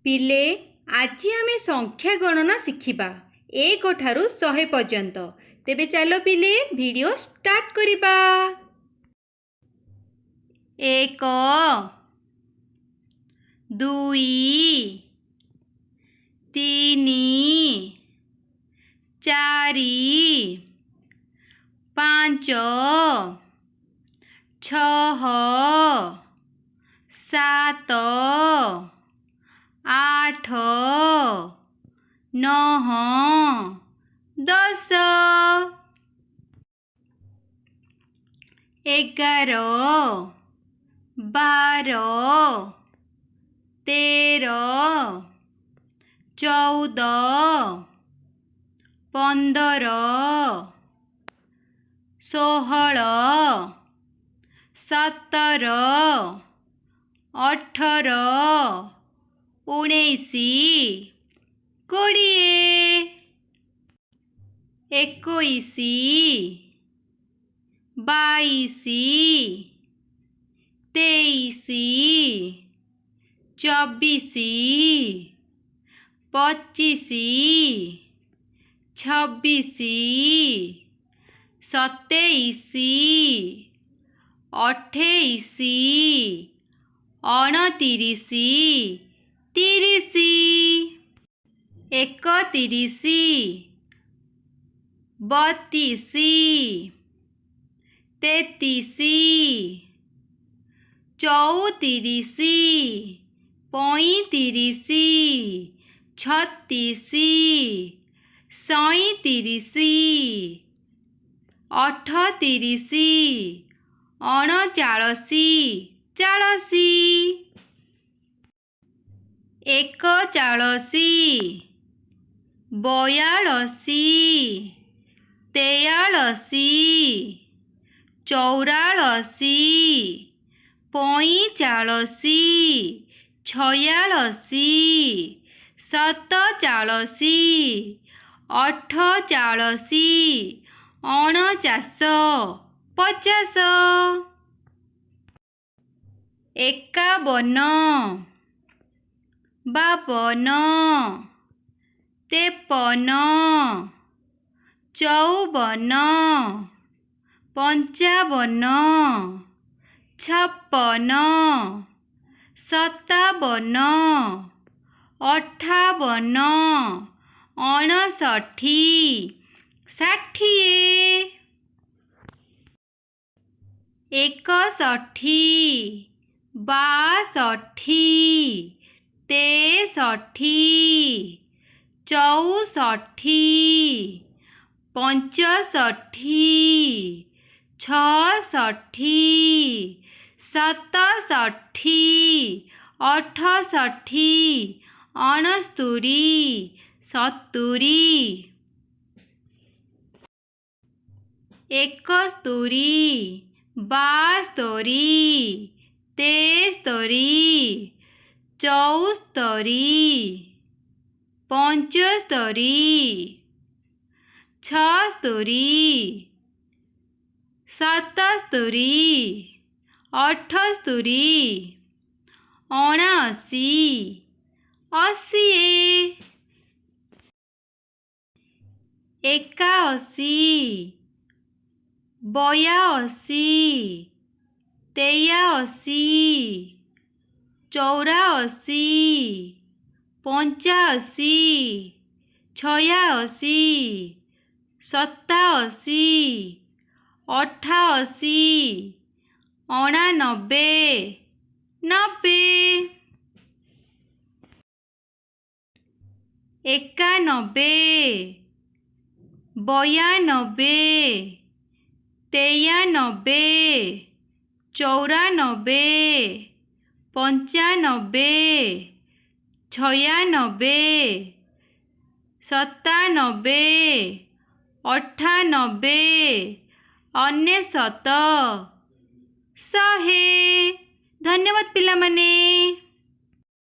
ପିଲେ ଆଜି ଆମେ ସଂଖ୍ୟା ଗଣନା ଶିଖିବା 1 ଠାରୁ 100 ପର୍ଯ୍ୟନ୍ତ। ତେବେ ଚାଲ ପିଲେ ଭିଡ଼ିଓ ଷ୍ଟାର୍ଟ କରିବା। 1 2 3 4 5 6 7 8 9 10 11 12 13 14 15 16 17 18 19 20 21 22 23 24 25 26 27 28 29 30 31 32 33 34 35 36 37 38 39 40 41 42 43 44 45 46 47 48 49 50 51 52 53 54 55 56 57 58 59 60 61 62 63 64 65 66 67 68 69 70 71 72 73 74 75 76 77 78 79 80 81 82 83 84 85 86 87 88 89 90 91 92 93 94 95 96 97 98 99 100। ଧନ୍ୟବାଦ ପିଲାମାନେ।